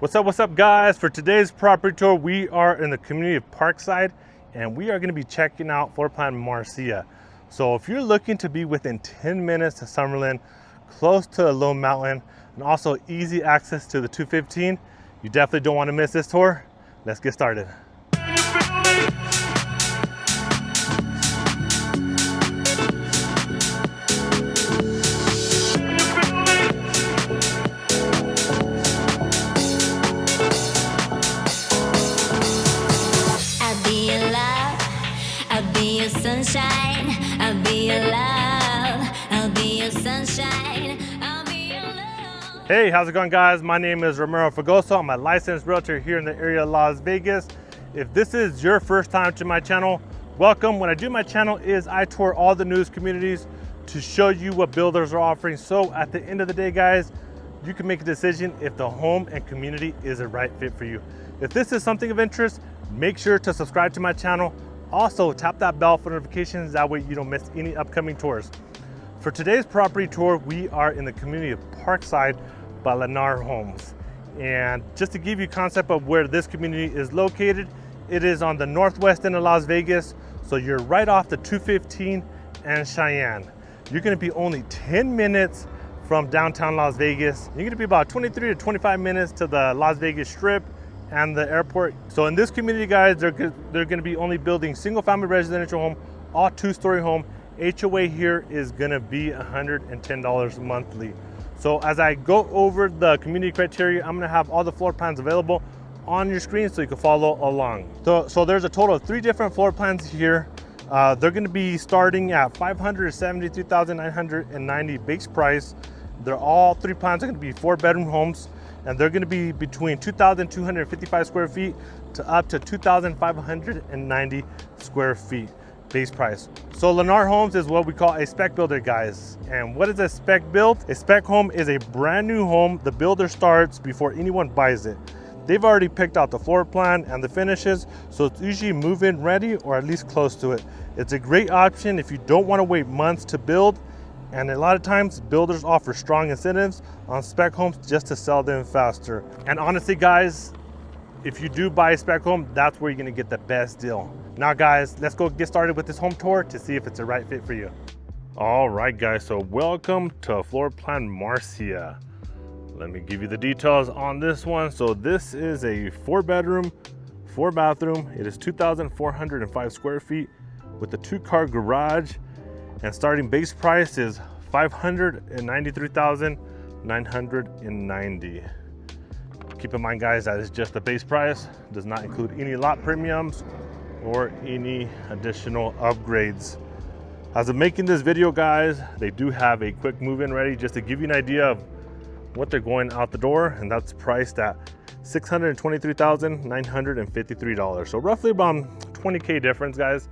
What's up guys? For today's property tour, we are in the community of Parkside and we are going to be checking out floor plan Marcia. So if you're looking to be within 10 minutes to Summerlin, close to a low mountain, and also easy access to the 215, you definitely don't want to miss this tour. Let's get started. Sunshine, I'll be your love, I'll be your sunshine, I'll be your love. Hey, how's it going guys? My name is Ramiro Fregoso. I'm a licensed realtor here in the area of Las Vegas. If this is your first time to my channel, welcome. What I do my channel is I tour all the newest communities to show you what builders are offering. So at the end of the day guys, you can make a decision if the home and community is a right fit for you. If this is something of interest, make sure to subscribe to my channel. Also, tap that bell for notifications, that way you don't miss any upcoming tours. For today's property tour, we are in the community of Parkside by Lennar Homes. And just to give you a concept of where this community is located, it is on the northwest end of Las Vegas, so you're right off the 215 and Cheyenne. You're gonna be only 10 minutes from downtown Las Vegas. You're gonna be about 23 to 25 minutes to the Las Vegas Strip and the airport. So in this community guys, they're going to be only building single family residential home, all two-story home. HOA here is going to be $110 monthly. So as I go over the community criteria, I'm going to have all the floor plans available on your screen so you can follow along. So there's a total of 3 different floor plans here. They're going to be starting at $573,990 base price. They're all 3 plans are going to be 4-bedroom homes, and they're going to be between 2,255 square feet to up to 2,590 square feet base price. So Lennar Homes is what we call a spec builder guys. And what is a spec build? A spec home is a brand new home. The builder starts before anyone buys it. They've already picked out the floor plan and the finishes, so it's usually move-in ready or at least close to it. It's a great option if you don't want to wait months to build. And a lot of times builders offer strong incentives on spec homes just to sell them faster. And honestly guys, if you do buy a spec home, that's where you're gonna get the best deal. Now guys, let's go get started with this home tour to see if it's a right fit for you. All right guys, so welcome to floor plan Marcia. Let me give you the details on this one. So this is a 4-bedroom, 4-bathroom. It is 2,405 square feet with a 2-car garage. And starting base price is $593,990. Keep in mind guys, that is just the base price. Does not include any lot premiums or any additional upgrades. As I'm making this video guys, they do have a quick move-in ready just to give you an idea of what they're going out the door, and that's priced at $623,953. So roughly about 20K difference guys.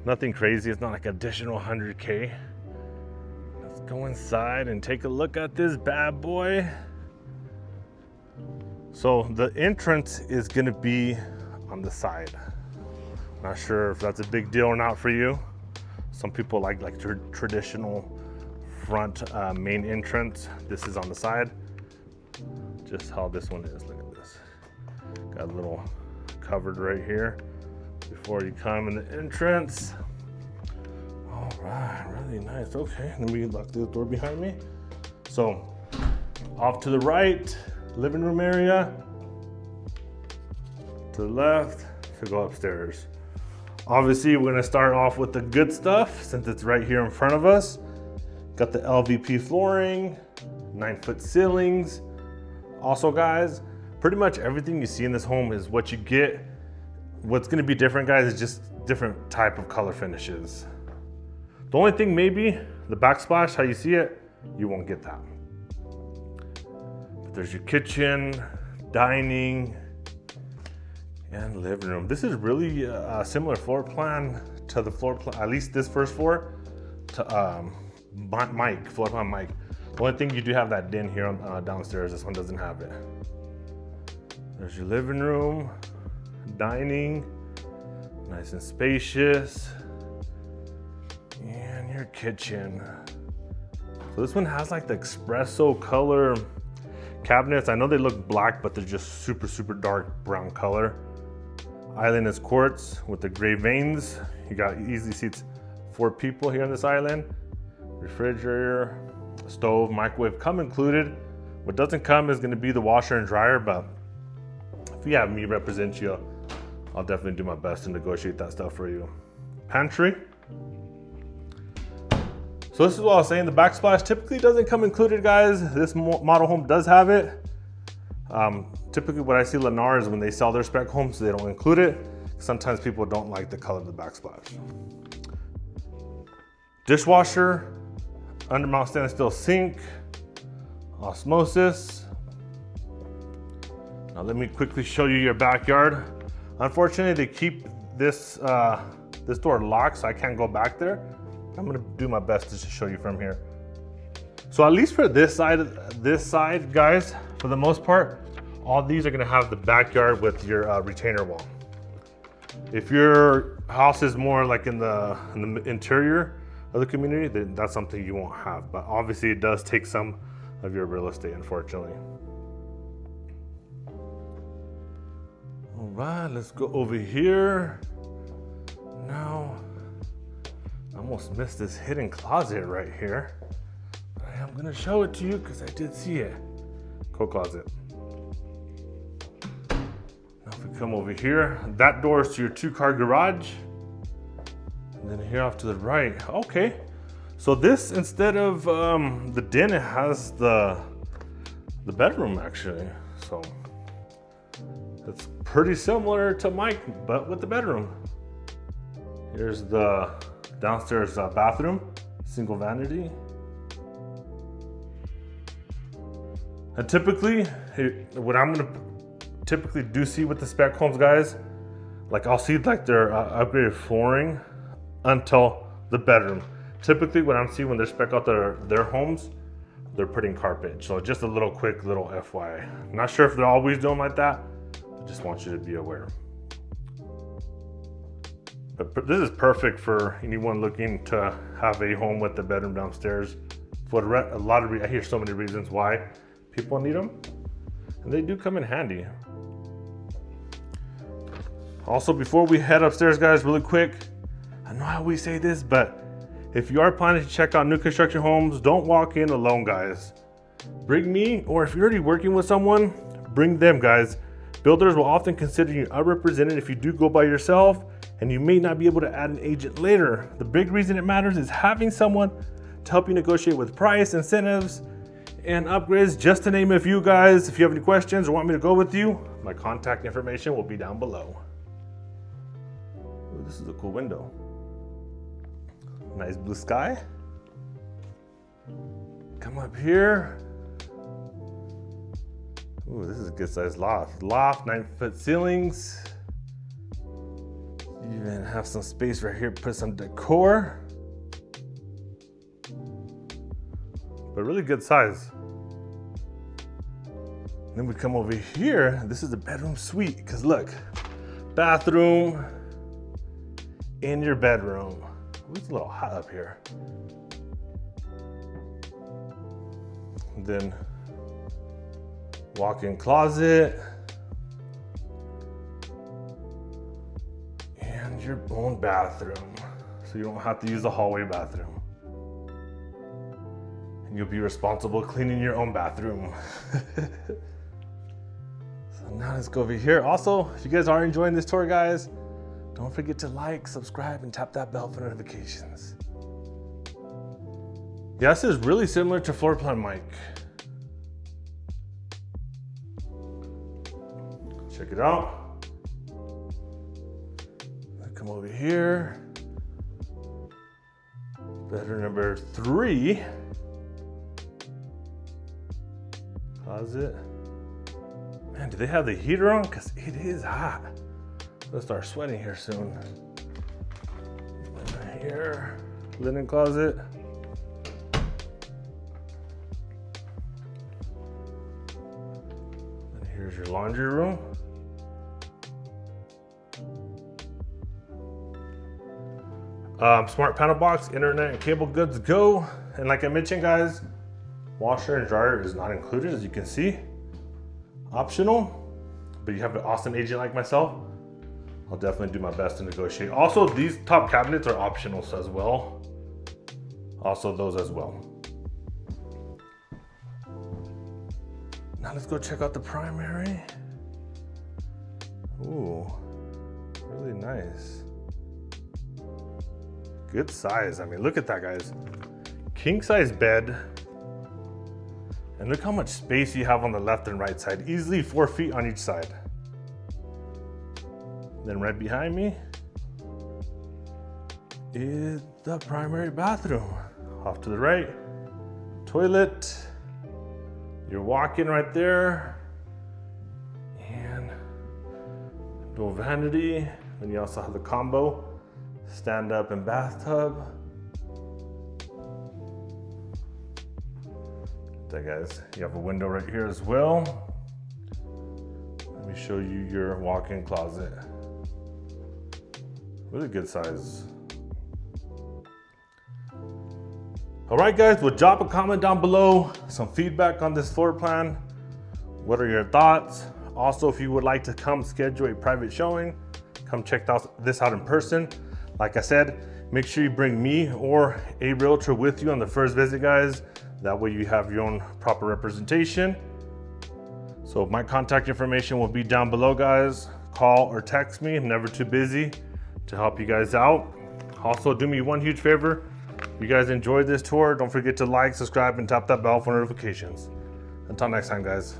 Nothing crazy, it's not like additional 100K. Let's go inside and take a look at this bad boy. So the entrance is gonna be on the side. Not sure if that's a big deal or not for you. Some people like traditional front main entrance. This is on the side. Just how this one is, look at this. Got a little covered right here before you come in the entrance. All right, really nice. Okay, let me lock this door behind me. So off to the right, living room area. To the left, to go upstairs. Obviously, we're gonna start off with the good stuff since it's right here in front of us. Got the LVP flooring, 9-foot ceilings. Also guys, pretty much everything you see in this home is what you get. What's gonna be different guys is just different type of color finishes. The only thing maybe, the backsplash, how you see it, you won't get that. But there's your kitchen, dining, and living room. This is really a similar floor plan to the floor plan, at least this first floor, to floor plan Mike. The only thing you do have that den here on, downstairs, this one doesn't have it. There's your living room, dining, nice and spacious, and your kitchen. So this one has like the espresso color cabinets. I know they look black, but they're just super dark brown color. Island is quartz with the gray veins. You got easy seats 4 people here on this island. Refrigerator, stove, microwave come included. What doesn't come is going to be the washer and dryer, but if you have me represent you, I'll definitely do my best to negotiate that stuff for you. Pantry. So this is what I was saying, the backsplash typically doesn't come included, guys. This model home does have it. Typically what I see Lennar is when they sell their spec homes, they don't include it. Sometimes people don't like the color of the backsplash. Dishwasher, undermount stainless steel sink, osmosis. Now let me quickly show you your backyard. Unfortunately, they keep this this door locked, so I can't go back there. I'm gonna do my best to show you from here. So at least for this side, guys, for the most part, all these are gonna have the backyard with your retainer wall. If your house is more like in the interior of the community, then that's something you won't have. But obviously it does take some of your real estate, unfortunately. All right, let's go over here. Now, I almost missed this hidden closet right here. But I'm gonna show it to you because I did see it. Coat closet. Now if we come over here, that door is to your 2-car garage. And then here off to the right, okay. So this, instead of the den, it has the bedroom actually. So it's pretty similar to Mike, but with the bedroom. Here's the downstairs bathroom, single vanity. And typically, what I'm gonna typically do see with the spec homes, guys, like I'll see like their upgraded flooring until the bedroom. Typically what I'm seeing when they spec out their homes, they're putting carpet. So just a little quick little FYI. I'm not sure if they're always doing like that. I just want you to be aware. But this is perfect for anyone looking to have a home with the bedroom downstairs. For a lot of I hear so many reasons why people need them, and they do come in handy. Also, before we head upstairs, guys, really quick, I know how we say this, but if you are planning to check out new construction homes, don't walk in alone, guys. Bring me, or if you're already working with someone, bring them, guys. Builders will often consider you unrepresented if you do go by yourself, and you may not be able to add an agent later. The big reason it matters is having someone to help you negotiate with price, incentives, and upgrades, just to name a few, guys. If you have any questions or want me to go with you, my contact information will be down below. Ooh, this is a cool window. Nice blue sky. Come up here. Ooh, this is a good sized loft. Loft, 9-foot ceilings. You even have some space right here to put some decor. But really good size. Then we come over here. This is the bedroom suite, because look, bathroom in your bedroom. Ooh, it's a little hot up here. And then walk-in closet. And your own bathroom. So you don't have to use the hallway bathroom. And you'll be responsible cleaning your own bathroom. So now let's go over here. Also, if you guys are enjoying this tour, guys, don't forget to like, subscribe, and tap that bell for notifications. Yeah, this is really similar to floor plan Mike. Check it out. Come over here. Bedroom number 3. Closet. Man, do they have the heater on? Because it is hot. Let's start sweating here soon. Here, linen closet. And here's your laundry room. Smart panel box, internet and cable goods go. And like I mentioned, guys, washer and dryer is not included, as you can see. optional, but you have an awesome agent like myself, I'll definitely do my best to negotiate. Also, these top cabinets are optional as well. Also those as well. Now let's go check out the primary. Ooh, really nice. Good size. I mean, look at that, guys. King size bed. And look how much space you have on the left and right side. Easily 4 feet on each side. Then right behind me is the primary bathroom. Off to the right, toilet. Your walk-in right there. And little vanity. And you also have the combo stand-up and bathtub. There, guys, you have a window right here as well. Let me show you your walk-in closet. Really good size. All right, guys, well, drop a comment down below, some feedback on this floor plan. What are your thoughts? Also, if you would like to come schedule a private showing, come check this out in person. Like I said, make sure you bring me or a realtor with you on the first visit, guys. That way you have your own proper representation. So my contact information will be down below, guys. Call or text me. I'm never too busy to help you guys out. Also, do me one huge favor. If you guys enjoyed this tour, don't forget to like, subscribe, and tap that bell for notifications. Until next time, guys.